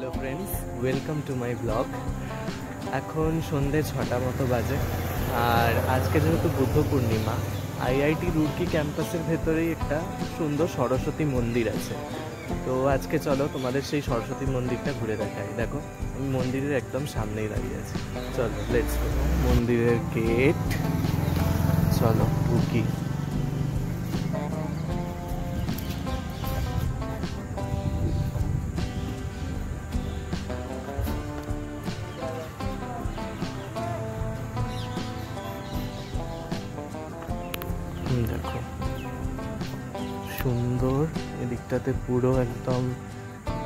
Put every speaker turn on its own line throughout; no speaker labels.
Hello friends, welcome to my blog. এখন সন্ধ্যে 6টা মতো বাজে, আর আজকে যেহেতু বুদ্ধ পূর্ণিমা, আইআইটি রুড়কি ক্যাম্পাসের ভেতরেই একটা সুন্দর সরস্বতী মন্দির আছে। তো আজকে চলো তোমাদের সেই সরস্বতী মন্দিরটা ঘুরে দেখাই। দেখো, আমি মন্দিরের একদম সামনেই দাঁড়িয়ে আছি। চলো লেটস গো। মন্দিরের গেট, চলো ঢুকি। দেখো সুন্দর, এদিকটাতে পুরো একদম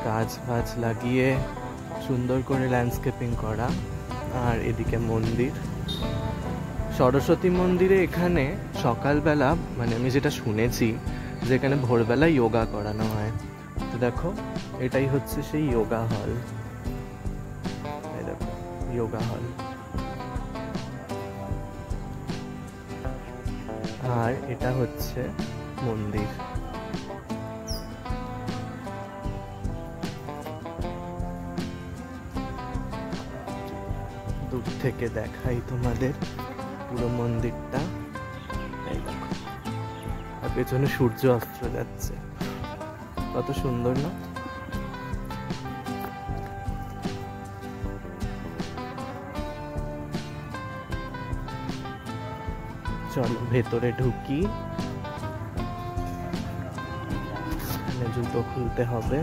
গাছ ফাছ লাগিয়ে সুন্দর করে ল্যান্ডস্কেপিং করা। আর এদিকে মন্দির, সরস্বতী মন্দিরে এখানে সকালবেলা, মানে আমি যেটা শুনেছি যে এখানে ভোরবেলা যোগা করানো হয়। তো দেখো, এটাই হচ্ছে সেই যোগা হল। এই দেখো যোগা হল। আর এটা হচ্ছে মন্দির। দূর থেকে দেখাই তোমাদের পুরো মন্দিরটা। এই দেখো, আর পেছনে সূর্য অস্ত যাচ্ছে, কত সুন্দর না? চলো ভেতরে ঢুকি। এখানে জুতো খুলতে হবে।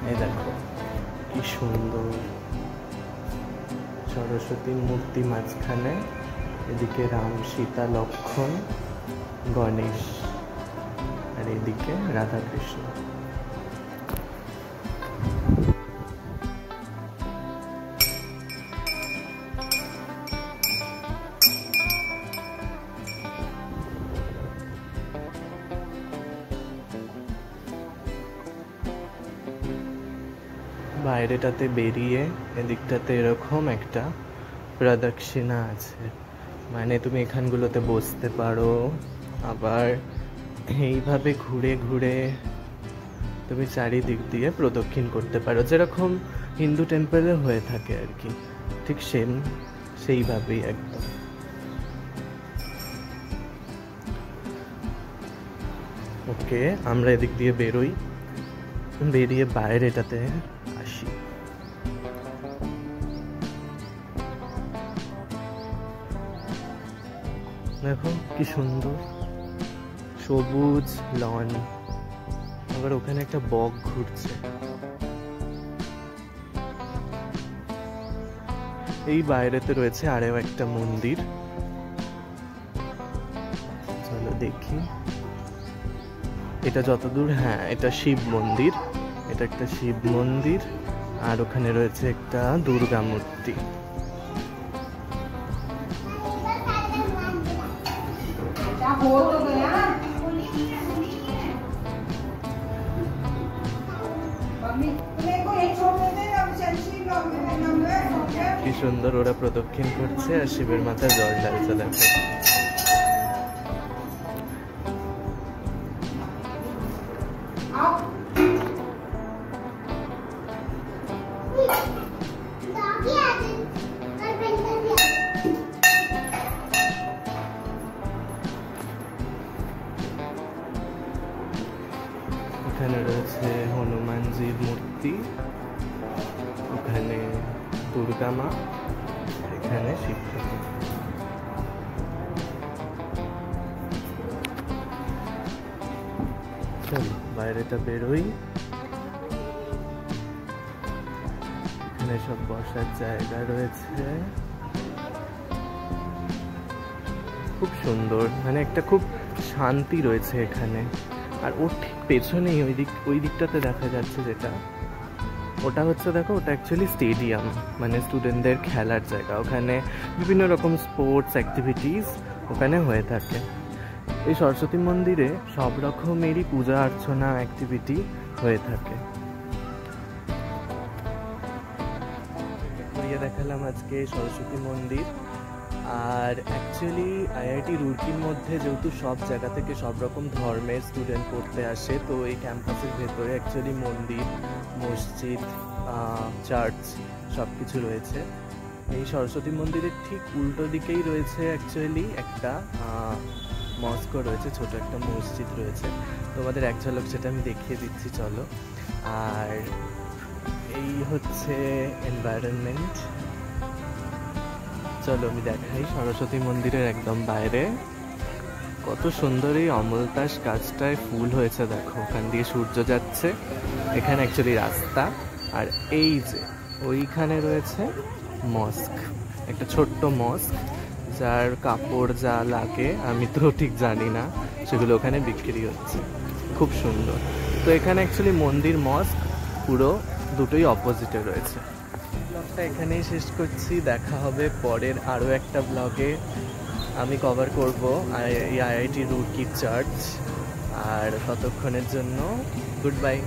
এই দেখো কি সুন্দর সরস্বতীর মূর্তি মাঝখানে, এদিকে রাম, সীতা, লক্ষ্মণ, গণেশ, আর এদিকে রাধা কৃষ্ণ। বাইরেটাতে বেরিয়ে এদিকটাতে এরকম একটা প্রদক্ষিণা আছে, মানে তুমি এখানগুলোতে বসতে পারো, আবার এইভাবে ঘুরে ঘুরে তুমি চারিদিক দিয়ে প্রদক্ষিণ করতে পারো, যেরকম হিন্দু টেম্পলে হয়ে থাকে আর কি, ঠিক সেইভাবেই একদম। ওকে, আমরা এদিক দিয়ে বেরোই, বেরিয়ে বাইরেটাতে আসি। দেখো কি সুন্দর সবুজ লন, আবার ওখানে একটা বক ঘুরছে। এই বাইরেতে রয়েছে আরও একটা মন্দির, চলো দেখি। এটা যতদূর, হ্যাঁ এটা শিব মন্দির, এটা একটা শিব মন্দির। আর ওখানে রয়েছে একটা দুর্গা মূর্তি। কি সুন্দর ওরা প্রদক্ষিণ করছে আর শিবের মাথায় জল ঢালছে। দেখো এখানে রয়েছে হনুমানজির মূর্তি, ওখানে দুর্গা মা, এখানে শিব ঠাকুর। চলো বাইরেটা বেরোই। এখানে সব বসার জায়গা রয়েছে, খুব সুন্দর, মানে একটা খুব শান্তি রয়েছে এখানে। আর ওর ঠিক পেছনেই ওই দিকটাতে দেখা যাচ্ছে যেটা, ওটা হচ্ছে, দেখো ওটা অ্যাকচুয়ালি স্টেডিয়াম, মানে স্টুডেন্টদের খেলার জায়গা। ওখানে বিভিন্ন রকম স্পোর্টস অ্যাক্টিভিটিস ওখানে হয়ে থাকে। এই সরস্বতী মন্দিরে সব রকমেরই পূজা অর্চনা অ্যাক্টিভিটি হয়ে থাকে। ঘুরিয়ে দেখালাম আজকে সরস্বতী মন্দির। আর অ্যাকচুয়ালি আইআইটি রুড়কির মধ্যে যেহেতু সব জায়গা থেকে সব রকম ধর্মের স্টুডেন্ট পড়তে আসে, তো এই ক্যাম্পাসের ভেতরে অ্যাকচুয়ালি মন্দির, মসজিদ, চার্চ সব কিছু রয়েছে। এই সরস্বতী মন্দিরের ঠিক উল্টো দিকেই রয়েছে অ্যাকচুয়ালি একটা মস্কো রয়েছে, ছোট একটা মসজিদ রয়েছে। তোমাদের এক ঝলক সেটা আমি দেখিয়ে দিচ্ছি, চলো। আর এই হচ্ছে এনভায়রনমেন্ট। চলো আমি দেখাই সরস্বতী মন্দিরের একদম বাইরে কত সুন্দর এই অমলতাস গাছটায় ফুল হয়েছে, দেখো ওখান দিয়ে সূর্য যাচ্ছে। এখানে অ্যাকচুয়ালি রাস্তা, আর এই যে ওইখানে রয়েছে মস্ক, একটা ছোট্ট মস্ক, যার কাপড় যা লাগে আমি তো ঠিক জানি না, সেগুলো ওখানে বিক্রি হচ্ছে, খুব সুন্দর। তো এখানে অ্যাকচুয়ালি মন্দির মস্ক পুরো দুটোই অপোজিটে রয়েছে। ব্লগটা এখানেই শেষ করছি, দেখা হবে পরের আরও একটা ব্লগে। আমি কভার করবো এই আইআইটি রুড়কি চার্চ। আর ততক্ষণের জন্য গুড বাই।